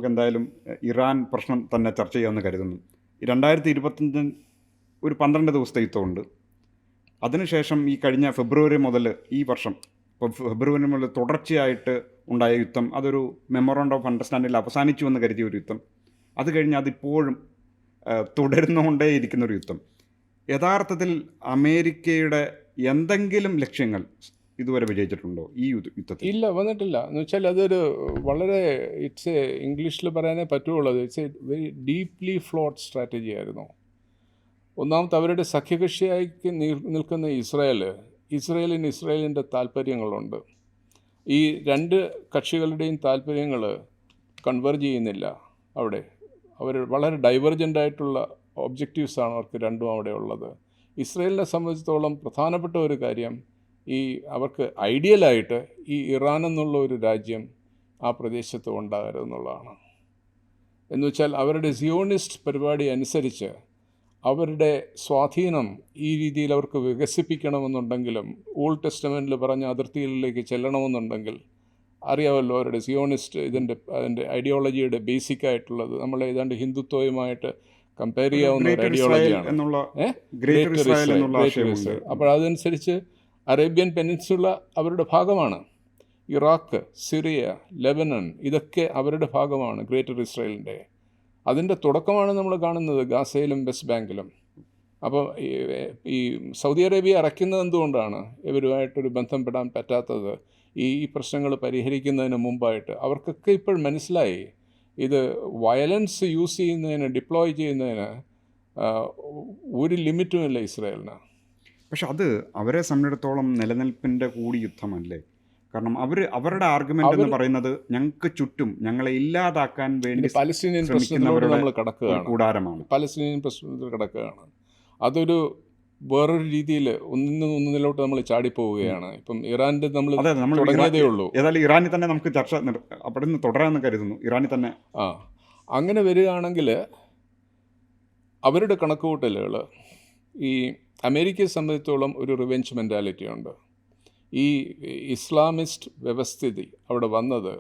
നമുക്ക് എന്തായാലും ഇറാൻ പ്രശ്നം തന്നെ ചർച്ച ചെയ്യാമെന്ന് കരുതുന്നു. 2025 ഒരു 12 ദിവസത്തെ യുദ്ധമുണ്ട്. അതിനുശേഷം ഈ കഴിഞ്ഞ ഫെബ്രുവരി മുതൽ ഈ വർഷം ഇപ്പോൾ ഫെബ്രുവരി മുതൽ തുടർച്ചയായിട്ട് ഉണ്ടായ യുദ്ധം, അതൊരു മെമ്മോറണ്ടം ഓഫ് അണ്ടർസ്റ്റാൻഡിങ്ങിൽ അവസാനിച്ചു എന്ന് കരുതിയ ഒരു യുദ്ധം, അത് കഴിഞ്ഞ് അതിപ്പോഴും തുടരുന്നുകൊണ്ടേയിരിക്കുന്നൊരു യുദ്ധം. യഥാർത്ഥത്തിൽ അമേരിക്കയുടെ എന്തെങ്കിലും ലക്ഷ്യങ്ങൾ ഇതുവരെ വിജയിച്ചിട്ടുണ്ടോ ഈ യുദ്ധത്തിൽ? ഇല്ല, വന്നിട്ടില്ല. എന്ന് വെച്ചാൽ അതൊരു വളരെ ഇംഗ്ലീഷിൽ പറയാനേ പറ്റുള്ളൂ, it's A very deeply float strategy ആയിരുന്നു. ഒന്നാമത്തെ, അവരുടെ സഖ്യകക്ഷിയായി നിൽക്കുന്ന ഇസ്രായേലിന് ഇസ്രായേലിൻ്റെ താല്പര്യങ്ങളുണ്ട്. ഈ രണ്ട് കക്ഷികളുടെയും താല്പര്യങ്ങൾ കൺവെർജ് ചെയ്യുന്നില്ല അവിടെ. അവർ വളരെ ഡൈവർജൻ്റ് ആയിട്ടുള്ള ഒബ്ജക്റ്റീവ്സാണ് അവർക്ക് രണ്ടും അവിടെ ഉള്ളത്. ഇസ്രായേലിനെ സംബന്ധിച്ചിടത്തോളം പ്രധാനപ്പെട്ട ഒരു കാര്യം, അവർക്ക് ഐഡിയലായിട്ട് ഈ ഇറാൻ എന്നുള്ള ഒരു രാജ്യം ആ പ്രദേശത്ത് ഉണ്ടാകരുതെന്നുള്ളതാണ്. എന്നുവെച്ചാൽ അവരുടെ സിയോണിസ്റ്റ് പരിപാടി അനുസരിച്ച് അവരുടെ സ്വാധീനം ഈ രീതിയിൽ അവർക്ക് വികസിപ്പിക്കണമെന്നുണ്ടെങ്കിലും, ഓൾഡ് ടെസ്റ്റമെൻറ്റിൽ പറഞ്ഞ അതിർത്തികളിലേക്ക് ചെല്ലണമെന്നുണ്ടെങ്കിൽ, അറിയാമല്ലോ അവരുടെ സിയോണിസ്റ്റ് അതിൻ്റെ ഐഡിയോളജിയുടെ ബേസിക് ആയിട്ടുള്ളത് നമ്മൾ ഏതാണ്ട് ഹിന്ദുത്വവുമായിട്ട് കമ്പയർ ചെയ്യാവുന്ന ഒരു ഐഡിയോളജിയാണ് ഗ്രേറ്റർ ഇസ്രായേൽ. അപ്പോൾ അതനുസരിച്ച് അറേബ്യൻ പെനിൻസുല അവരുടെ ഭാഗമാണ്. ഇറാഖ്, സിറിയ, ലെബനൻ ഇതൊക്കെ അവരുടെ ഭാഗമാണ് ഗ്രേറ്റർ ഇസ്രായേലിൻ്റെ. അതിൻ്റെ തുടക്കമാണ് നമ്മൾ കാണുന്നത് ഗാസയിലും വെസ്റ്റ് ബാങ്കിലും. അപ്പോൾ ഈ സൗദി അറേബ്യ അറയ്ക്കുന്നത് എന്തുകൊണ്ടാണ് ഇവരുമായിട്ടൊരു ബന്ധപ്പെടാൻ പറ്റാത്തത്? ഈ പ്രശ്നങ്ങൾ പരിഹരിക്കുന്നതിന് മുമ്പായിട്ട് അവർക്കൊക്കെ ഇപ്പോൾ മനസ്സിലായി ഇത് വയലൻസ് യൂസ് ചെയ്യുന്നതിന്, ഡിപ്ലോയ് ചെയ്യുന്നതിന് ഒരു ലിമിറ്റുമില്ല ഇസ്രായേലിന്. പക്ഷെ അത് അവരെ സംബന്ധിച്ചിടത്തോളം നിലനിൽപ്പിൻ്റെ കൂടി യുദ്ധമല്ലേ? കാരണം അവരുടെ ആർഗ്യുമെന്റ് എന്ന് പറയുന്നത് ഞങ്ങൾക്ക് ചുറ്റും ഞങ്ങളെ ഇല്ലാതാക്കാൻ വേണ്ടി പലസ്തീനിയൻ പ്രശ്നത്തിലൂടെ നമ്മൾ കൂടാരമാണ്. പലസ്തീനിയൻ പ്രശ്നത്തിൽ കിടക്കുകയാണ്. അതൊരു വേറൊരു രീതിയിൽ ഒന്നിലോട്ട് നമ്മൾ ചാടിപ്പോവുകയാണ്. ഇപ്പം ഇറാൻ്റെ നമ്മൾ തുടങ്ങിയതേ ഉള്ളൂ. ഏതായാലും ഇറാനിൽ തന്നെ നമുക്ക് ചർച്ച അവിടെ നിന്ന് തുടരാമെന്ന് കരുതുന്നു. ഇറാനിൽ തന്നെ അങ്ങനെ വരികയാണെങ്കിൽ അവരുടെ കണക്കുകൂട്ടലുകൾ, ഈ അമേരിക്കയെ സംബന്ധിച്ചോളം ഒരു റിവെഞ്ച് മെൻറ്റാലിറ്റി ഉണ്ട്. ഈ ഇസ്ലാമിസ്റ്റ് വ്യവസ്ഥിതി അവിടെ വന്നത്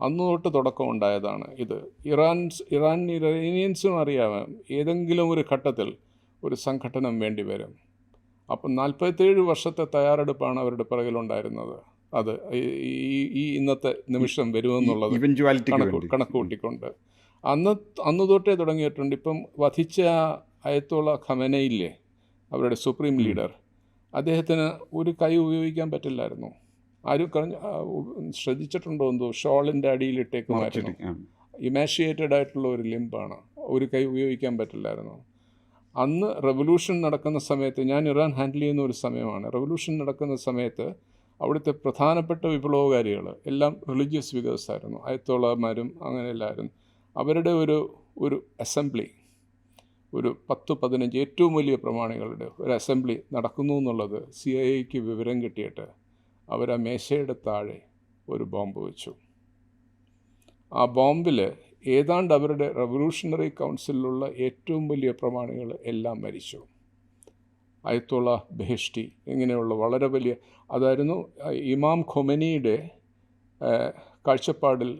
അന്ന് തൊട്ട് തുടക്കം ഉണ്ടായതാണ്. ഇത് ഇറാനിയൻസും അറിയാം ഏതെങ്കിലും ഒരു ഘട്ടത്തിൽ ഒരു സംഘടനം വേണ്ടി വരും. അപ്പം 47 വർഷത്തെ തയ്യാറെടുപ്പാണ് അവരുടെ പിറകിലുണ്ടായിരുന്നത്. അത് ഈ ഇന്നത്തെ നിമിഷം വരുമെന്നുള്ളത് കണക്ക് കൂട്ടിക്കൊണ്ട് അന്ന് തൊട്ടേ തുടങ്ങിയിട്ടുണ്ട്. ഇപ്പം വധിച്ച അയത്തോള ഖമനയില്ലേ, അവരുടെ സുപ്രീം ലീഡർ, അദ്ദേഹത്തിന് ഒരു കൈ ഉപയോഗിക്കാൻ പറ്റില്ലായിരുന്നു. ആരും ശ്രദ്ധിച്ചിട്ടുണ്ടോ എന്തോ, ഷോളിൻ്റെ അടിയിലിട്ടേക്കുമായിരുന്നു. ഇമാഷിയേറ്റഡ് ആയിട്ടുള്ള ഒരു ലിംബാണ്, ഒരു കൈ ഉപയോഗിക്കാൻ പറ്റില്ലായിരുന്നു. അന്ന് റെവല്യൂഷൻ നടക്കുന്ന സമയത്ത്, ഞാൻ ഇറാൻ ഹാൻഡിൽ ചെയ്യുന്ന ഒരു സമയമാണ്, റെവല്യൂഷൻ നടക്കുന്ന സമയത്ത് അവിടുത്തെ പ്രധാനപ്പെട്ട വിപ്ലവകാരികൾ എല്ലാം റിലീജിയസ് ഫിഗേഴ്സ് ആയിരുന്നു, അയത്തോളമാരും അങ്ങനെ എല്ലാവരും. അവരുടെ ഒരു അസംബ്ലി, ഒരു 10-15 ഏറ്റവും വലിയ പ്രമാണികളുടെ ഒരു അസംബ്ലി നടക്കുന്നു എന്നുള്ളത് CIA വിവരം കിട്ടിയിട്ട് അവർ ആ മേശയുടെ താഴെ ഒരു ബോംബ് വെച്ചു. ആ ബോംബിൽ ഏതാണ്ട് അവരുടെ റവല്യൂഷണറി കൗൺസിലിലുള്ള ഏറ്റവും വലിയ പ്രമാണികൾ എല്ലാം മരിച്ചു. അയത്തോള ബെഹഷ്ടി ഇങ്ങനെയുള്ള വളരെ വലിയ, അതായിരുന്നു ഇമാം ഖൊമനിയുടെ കാഴ്ചപ്പാടിൽ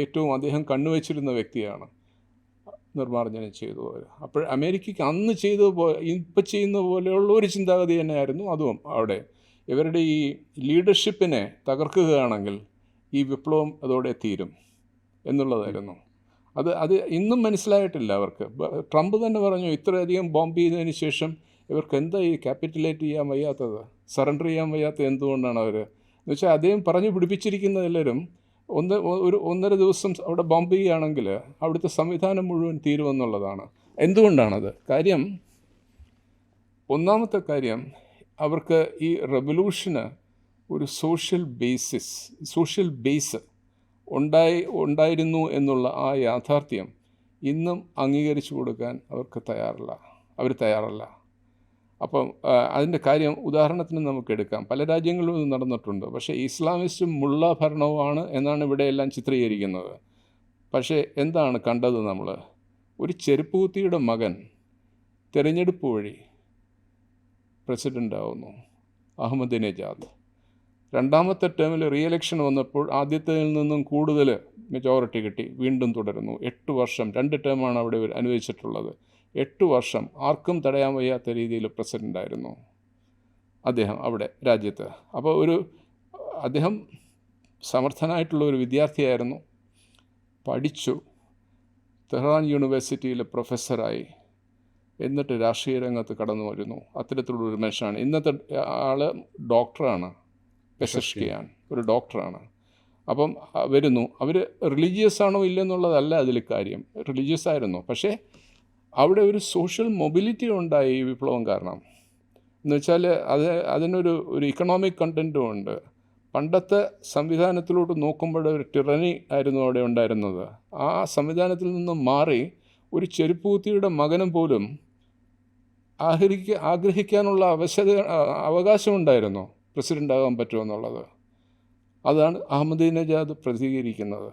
ഏറ്റവും അദ്ദേഹം കണ്ണുവച്ചിരുന്ന വ്യക്തിയാണ് നിർമ്മാർജ്ജനം ചെയ്തു. അപ്പോൾ അമേരിക്കയ്ക്ക് അന്ന് ഇപ്പം ചെയ്യുന്ന പോലെയുള്ള ഒരു ചിന്താഗതി തന്നെയായിരുന്നു അതും അവിടെ. ഇവരുടെ ഈ ലീഡർഷിപ്പിനെ തകർക്കുകയാണെങ്കിൽ ഈ വിപ്ലവം അതോടെ തീരും എന്നുള്ളതായിരുന്നു. അത് ഇന്നും മനസ്സിലായിട്ടില്ല അവർക്ക്. ട്രംപ് തന്നെ പറഞ്ഞു, ഇത്രയധികം ബോംബ് ചെയ്തതിന് ശേഷം ഇവർക്ക് എന്താ ഈ ക്യാപിറ്റുലേറ്റ് ചെയ്യാൻ വയ്യാത്തത്, സറണ്ടർ ചെയ്യാൻ വയ്യാത്തത് എന്തുകൊണ്ടാണ് അവർ എന്ന് വെച്ചാൽ അദ്ദേഹം പറഞ്ഞു പിടിപ്പിച്ചിരിക്കുന്ന എല്ലാവരും 1.5 ദിവസം അവിടെ ബോംബ് ചെയ്യുകയാണെങ്കിൽ അവിടുത്തെ സംവിധാനം മുഴുവൻ തീരുമെന്നുള്ളതാണ്. എന്തുകൊണ്ടാണത്? കാര്യം, ഒന്നാമത്തെ കാര്യം, അവർക്ക് ഈ റെവല്യൂഷന് ഒരു സോഷ്യൽ ബേസ് ഉണ്ടായിരുന്നു എന്നുള്ള ആ യാഥാർത്ഥ്യം ഇന്നും അംഗീകരിച്ചു കൊടുക്കാൻ അവർ തയ്യാറല്ല. അപ്പം അതിൻ്റെ കാര്യം ഉദാഹരണത്തിന് നമുക്കെടുക്കാം. പല രാജ്യങ്ങളിലും ഇത് നടന്നിട്ടുണ്ട്. പക്ഷേ ഇസ്ലാമിസ്റ്റും മുള്ള ഭരണവുമാണ് എന്നാണ് ഇവിടെ എല്ലാം ചിത്രീകരിക്കുന്നത്. പക്ഷേ എന്താണ് കണ്ടത് നമ്മൾ? ഒരു ചെരുപ്പുകുത്തിയുടെ മകൻ തിരഞ്ഞെടുപ്പ് വഴി പ്രസിഡൻ്റാവുന്നു, അഹമ്മദിനെജാദ്. രണ്ടാമത്തെ ടേമിൽ റീ എലക്ഷൻ വന്നപ്പോൾ ആദ്യത്തേതിൽ നിന്നും കൂടുതൽ മെജോറിറ്റി കിട്ടി, വീണ്ടും തുടരുന്നു. 8 വർഷം 2 ടേമാണ് അവിടെ അനുവദിച്ചിട്ടുള്ളത്. 8 വർഷം ആർക്കും തടയാൻ വയ്യാത്ത രീതിയിൽ പ്രസിഡൻ്റായിരുന്നു അദ്ദേഹം അവിടെ രാജ്യത്ത്. അപ്പോൾ അദ്ദേഹം സമർത്ഥനായിട്ടുള്ള ഒരു വിദ്യാർത്ഥിയായിരുന്നു, പഠിച്ചു, തെഹ്റാൻ യൂണിവേഴ്സിറ്റിയിൽ പ്രൊഫസറായി, എന്നിട്ട് രാഷ്ട്രീയ രംഗത്ത് കടന്നു വരുന്നു. അത്തരത്തിലുള്ളൊരു മനുഷ്യനാണ്. ഇന്നത്തെ ആൾ ഡോക്ടറാണ്, പെസഷ്കിയാൻ ഒരു ഡോക്ടറാണ്. അപ്പം വരുന്നു. അവർ റിലീജിയസ് ആണോ ഇല്ലെന്നുള്ളതല്ല അതിൽ കാര്യം, റിലീജിയസ് ആയിരുന്നു. പക്ഷേ അവിടെ ഒരു സോഷ്യൽ മൊബിലിറ്റി ഉണ്ടായി ഈ വിപ്ലവം കാരണം. എന്ന് വെച്ചാൽ അതിനൊരു ഇക്കണോമിക് കണ്ടൻറ്റും ഉണ്ട്. പണ്ടത്തെ സംവിധാനത്തിലോട്ട് നോക്കുമ്പോൾ ഒരു ടിറനി ആയിരുന്നു അവിടെ ഉണ്ടായിരുന്നത്. ആ സംവിധാനത്തിൽ നിന്നും മാറി ഒരു ചെരുപ്പൂത്തിയുടെ മകനും പോലും ആഗ്രഹിക്കാനുള്ള അവകാശമുണ്ടായിരുന്നു പ്രസിഡൻ്റ് ആകാൻ പറ്റുമെന്നുള്ളത്. അതാണ് അഹമ്മദിനജാദ് പ്രതികരിക്കുന്നത്.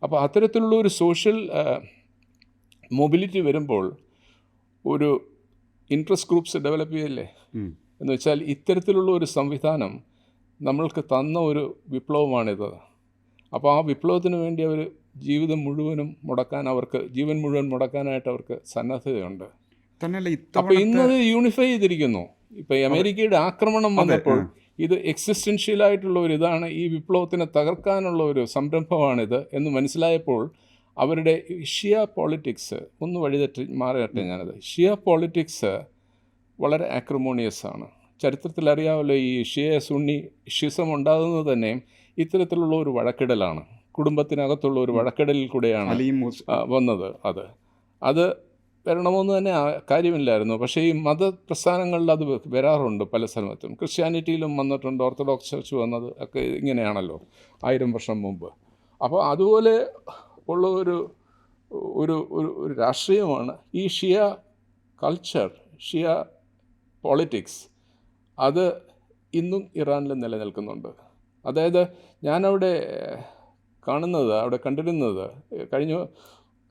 അപ്പോൾ അത്തരത്തിലുള്ള ഒരു സോഷ്യൽ മൊബിലിറ്റി വരുമ്പോൾ ഒരു ഇൻട്രസ്റ്റ് ഗ്രൂപ്പ്സ് ഡെവലപ്പ് ചെയ്യല്ലേ. എന്ന് വെച്ചാൽ ഇത്തരത്തിലുള്ള ഒരു സംവിധാനം നമ്മൾക്ക് തന്ന ഒരു വിപ്ലവമാണിത്. അപ്പോൾ ആ വിപ്ലവത്തിന് വേണ്ടി അവർ ജീവൻ മുഴുവൻ മുടക്കാനായിട്ട് അവർക്ക് സന്നദ്ധതയുണ്ട്. അപ്പോൾ ഇന്നത് യൂണിഫൈ ചെയ്തിരിക്കുന്നു. ഇപ്പോൾ അമേരിക്കയുടെ ആക്രമണം വന്നപ്പോൾ ഇത് എക്സിസ്റ്റൻഷ്യലായിട്ടുള്ള ഇതാണ്, ഈ വിപ്ലവത്തിനെ തകർക്കാനുള്ള ഒരു സംരംഭമാണിത് എന്ന് മനസ്സിലായപ്പോൾ അവരുടെ ഷിയ പോളിറ്റിക്സ് ഒന്ന് മാറട്ടെ ഞാനത്. ഷിയ പോളിറ്റിക്സ് വളരെ ആക്രമോണിയസ് ആണ്. ചരിത്രത്തിൽ അറിയാമല്ലോ, ഈ സുന്നി ഷിസം ഉണ്ടാകുന്നത് തന്നെ ഇത്തരത്തിലുള്ള ഒരു വഴക്കിടലാണ്. കുടുംബത്തിനകത്തുള്ള ഒരു വഴക്കിടലിൽ കൂടെയാണ് വന്നത്. അത് വരണമെന്ന് തന്നെ കാര്യമില്ലായിരുന്നു. പക്ഷേ ഈ മതപ്രസ്ഥാനങ്ങളിൽ അത് വരാറുണ്ട് പല സ്ഥലത്തും. ക്രിസ്ത്യാനിറ്റിയിലും വന്നിട്ടുണ്ട്, ഓർത്തഡോക്സ് ചർച്ച് വന്നത് ഒക്കെ ഇങ്ങനെയാണല്ലോ 1000 വർഷം മുമ്പ്. അപ്പോൾ അതുപോലെ ഉള്ള ഒരു രാഷ്ട്രീയമാണ് ഈ ഷിയ കൾച്ചർ, ഷിയ പോളിറ്റിക്സ്. അത് ഇന്നും ഇറാനിൽ നിലനിൽക്കുന്നുണ്ട്. അതായത് ഞാനവിടെ കണ്ടിരുന്നത് കഴിഞ്ഞ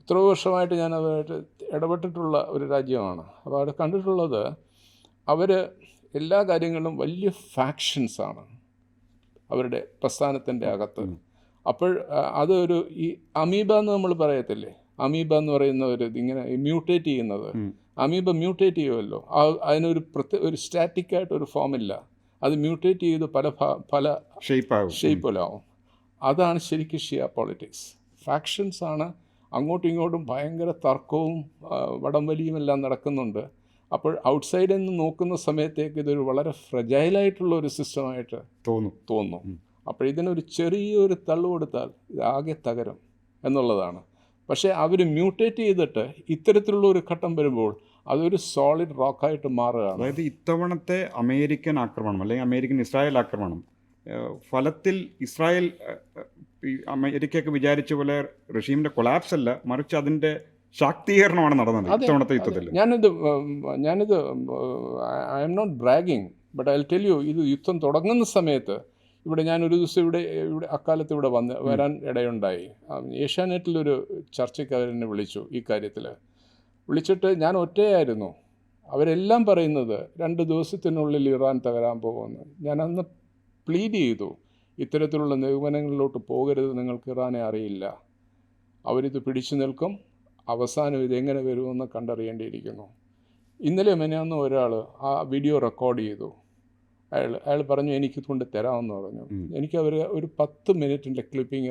എത്രയോ വർഷമായിട്ട് ഞാൻ അവരായിട്ട് ഇടപെട്ടിട്ടുള്ള ഒരു രാജ്യമാണ്. അപ്പോൾ അവിടെ കണ്ടിട്ടുള്ളത് അവർ എല്ലാ കാര്യങ്ങളിലും വലിയ ഫാക്ഷൻസാണ് അവരുടെ പ്രസ്ഥാനത്തിൻ്റെ അകത്ത്. അപ്പോൾ ഈ അമീബ എന്ന് നമ്മൾ പറയത്തില്ലേ, അമീബ എന്ന് പറയുന്ന ഇങ്ങനെ മ്യൂട്ടേറ്റ് ചെയ്യുന്നത്. അമീബ മ്യൂട്ടേറ്റ് ചെയ്യുമല്ലോ, അതിനൊരു സ്റ്റാറ്റിക്കായിട്ട് ഒരു ഫോമില്ല, അത് മ്യൂട്ടേറ്റ് ചെയ്ത് പല ഷേപ്പിലാവും. അതാണ് ശരിക്കും ഷിയ പോളിറ്റിക്സ്. ഫാക്ഷൻസാണ്, അങ്ങോട്ടും ഇങ്ങോട്ടും ഭയങ്കര തർക്കവും വടംവലിയും എല്ലാം നടക്കുന്നുണ്ട്. അപ്പോൾ ഔട്ട്സൈഡിൽ നിന്ന് നോക്കുന്ന സമയത്തേക്ക് ഇതൊരു വളരെ ഫ്രജൈലായിട്ടുള്ള ഒരു സിസ്റ്റമായിട്ട് തോന്നും. അപ്പോൾ ഇതിനൊരു ചെറിയൊരു തള്ളു കൊടുത്താൽ ഇതാകെ തകരും എന്നുള്ളതാണ്. പക്ഷേ അവർ മ്യൂട്ടേറ്റ് ചെയ്തിട്ട് ഇത്തരത്തിലുള്ള ഒരു ഘട്ടം വരുമ്പോൾ അതൊരു സോളിഡ് റോക്കായിട്ട് മാറുകയാണ്. അതായത് ഇത്തവണത്തെ അമേരിക്കൻ ആക്രമണം അല്ലെങ്കിൽ അമേരിക്കൻ ഇസ്രായേൽ ആക്രമണം ഫലത്തിൽ ഇസ്രായേൽ അമേരിക്കയൊക്കെ വിചാരിച്ച പോലെ റഷീമിൻ്റെ കൊളാപ്സ് അല്ല, മറിച്ച് അതിൻ്റെ ശാക്തീകരണമാണ് നടന്നത് ഇത്തവണത്തെ യുദ്ധത്തിൽ. ഞാനിത് I am not bragging, but I will tell you, ഇത് യുദ്ധം തുടങ്ങുന്ന സമയത്ത് ഞാനൊരു ദിവസം ഇവിടെ അക്കാലത്ത് വരാൻ ഇടയുണ്ടായി. ഏഷ്യാനെറ്റിലൊരു ചർച്ചയ്ക്ക് അവരെന്നെ വിളിച്ചു. ഈ കാര്യത്തിൽ വിളിച്ചിട്ട് ഞാൻ ഒറ്റയായിരുന്നു. അവരെല്ലാം പറയുന്നത് 2 ദിവസത്തിനുള്ളിൽ ഇറാൻ തകരാൻ പോകുമെന്ന്. ഞാനന്ന് പ്ലീഡ് ചെയ്തു, ഇത്തരത്തിലുള്ള നിഗമനങ്ങളിലോട്ട് പോകരുത്, നിങ്ങൾക്ക് ഇറാനെ അറിയില്ല, അവരിത് പിടിച്ചു നിൽക്കും, അവസാനം ഇതെങ്ങനെ വരുമെന്ന് കണ്ടറിയേണ്ടിയിരിക്കുന്നു. ഇന്നലെ മെനയാന്ന് ഒരാൾ ആ വീഡിയോ റെക്കോർഡ് ചെയ്തു. അയാൾ പറഞ്ഞു എനിക്ക് കൊണ്ട് തരാമെന്ന് പറഞ്ഞു. എനിക്ക് അവർ ഒരു 10 മിനിറ്റിൻ്റെ ക്ലിപ്പിംഗ്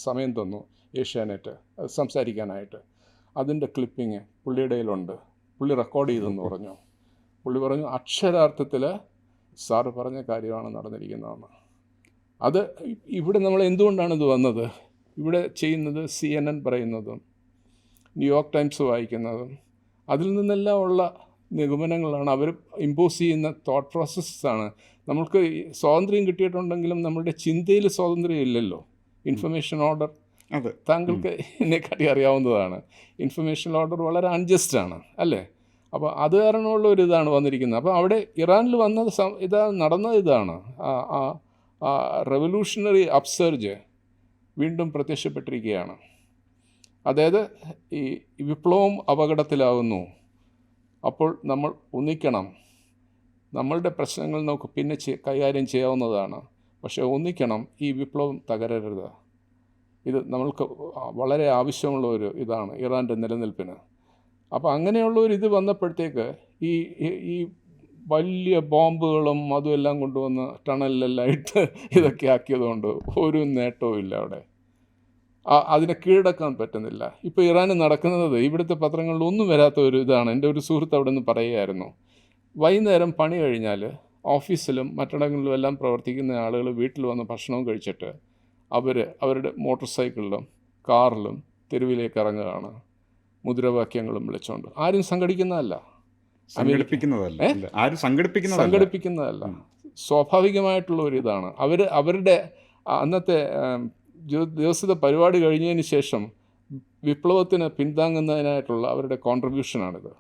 സമയം തന്നു ഏഷ്യാനെറ്റ് സംസാരിക്കാനായിട്ട്. അതിൻ്റെ ക്ലിപ്പിങ് പുള്ളിയുടെ കയ്യിലുണ്ട്, പുള്ളി റെക്കോർഡ് ചെയ്തെന്ന് പറഞ്ഞു. പുള്ളി പറഞ്ഞു അക്ഷരാർത്ഥത്തിൽ സാറ് പറഞ്ഞ കാര്യമാണ് നടന്നിരിക്കുന്നതെന്ന്. അത് ഇവിടെ നമ്മൾ എന്തുകൊണ്ടാണ് ഇത് വന്നത്, ഇവിടെ ചെയ്യുന്നത് CNN പറയുന്നതും ന്യൂയോർക്ക് ടൈംസ് വായിക്കുന്നതും അതിൽ നിന്നെല്ലാം ഉള്ള നിഗമനങ്ങളാണ്. അവർ ഇമ്പോസ് ചെയ്യുന്ന തോട്ട് പ്രോസസ്സാണ്. നമ്മൾക്ക് സ്വാതന്ത്ര്യം കിട്ടിയിട്ടുണ്ടെങ്കിലും നമ്മളുടെ ചിന്തയിൽ സ്വാതന്ത്ര്യം ഇല്ലല്ലോ. ഇൻഫർമേഷൻ ഓർഡർ താങ്കൾക്ക് എന്നെക്കാട്ടി അറിയാവുന്നതാണ്. ഇൻഫർമേഷൻ ഓർഡർ വളരെ അൺജസ്റ്റാണ് അല്ലേ. അപ്പോൾ അത് കാരണമുള്ള ഒരു ഇതാണ് വന്നിരിക്കുന്നത്. അപ്പോൾ അവിടെ ഇറാനിൽ നടന്നത് ഇതാണ്, റെവല്യൂഷണറി അപ്സർജ് വീണ്ടും പ്രത്യക്ഷപ്പെട്ടിരിക്കുകയാണ്. അതായത് ഈ വിപ്ലവം അപകടത്തിലാകുന്നു. അപ്പോൾ നമ്മൾ ഒന്നിക്കണം. നമ്മളുടെ പ്രശ്നങ്ങൾ നമുക്ക് പിന്നെ കൈകാര്യം ചെയ്യാവുന്നതാണ്, പക്ഷേ ഒന്നിക്കണം, ഈ വിപ്ലവം തകരരുത് ഇത് നമ്മൾക്ക് വളരെ ആവശ്യമുള്ള ഒരു ഇതാണ് ഇറാൻ്റെ നിലനിൽപ്പിന്. അപ്പോൾ അങ്ങനെയുള്ള ഒരു ഇത് വന്നപ്പോഴത്തേക്ക് ഈ ഈ വലിയ ബോംബുകളും അതുമെല്ലാം കൊണ്ടുവന്ന് ടണലിലെല്ലാം ഇട്ട് ഇതൊക്കെ ആക്കിയതുകൊണ്ട് ഒരു നേട്ടവും ഇല്ല അവിടെ. അതിനെ കീഴടക്കാൻ പറ്റുന്നില്ല. ഇപ്പോൾ ഇറാനിൽ നടക്കുന്നത് ഇവിടുത്തെ പത്രങ്ങളിലൊന്നും വരാത്ത ഒരു ഇതാണ്. എൻ്റെ ഒരു സുഹൃത്ത് അവിടെ നിന്ന് പറയുമായിരുന്നു, വൈകുന്നേരം പണി കഴിഞ്ഞാൽ ഓഫീസിലും മറ്റിടങ്ങളിലും എല്ലാം പ്രവർത്തിക്കുന്ന ആളുകൾ വീട്ടിൽ വന്ന് ഭക്ഷണവും കഴിച്ചിട്ട് അവരുടെ മോട്ടോർ സൈക്കിളിലും കാറിലും തെരുവിലേക്ക് ഇറങ്ങുകയാണ്, മുദ്രാവാക്യങ്ങളും വിളിച്ചുകൊണ്ട്. ആരും സംഘടിക്കുന്നതല്ല, സംഘടിപ്പിക്കുന്നതല്ല, സ്വാഭാവികമായിട്ടുള്ള ഒരു ഇതാണ്. അവരുടെ അന്നത്തെ ദിവസത്തെ പരിപാടി കഴിഞ്ഞതിന് ശേഷം വിപ്ലവത്തിന് പിന്താങ്ങുന്നതിനായിട്ടുള്ള അവരുടെ കോൺട്രിബ്യൂഷനാണിത്.